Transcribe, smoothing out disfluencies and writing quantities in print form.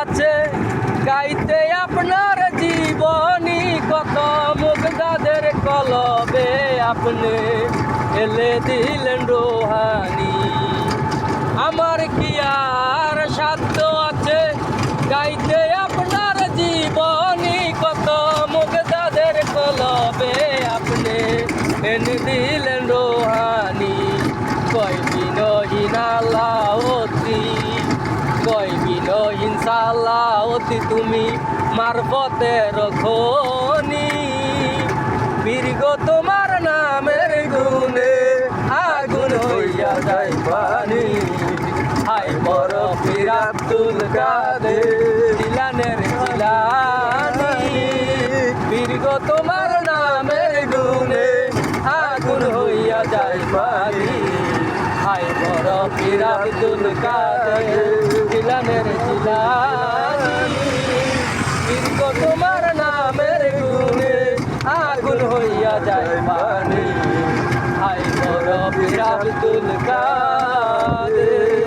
আছে গাইতে আপনার জীবনী, কত মুগ্ধাদের কলবে আপনি এলে দিলেন রোহানি। আমার কি আর সাধ্য আছে গাইতে আপনার জীবনী, কত মুগ্ধাদের কলবে আপনি এনে দিলেন রোহানি। কয় বিনহীন আল্লাহতি, কয় বিনহীন সালাহতি, তুমি মারফতের খনি। বীরগ তোমার নামের গুণে আগুন হইয়া যায় পানি। হাই বড় পীর আব্দুল কাদের জিলানের জিলানি। বীরগ তোমার নামের গুণে আগুন হইয়া যায় পানি। হাই বড় পীর আব্দুল কাদের জিলানের জিলানি। বীরগ তোমার নামের গুণে আগুন হইয়া যায় পানি। হাই বড় পীর আব্দুল কাদের।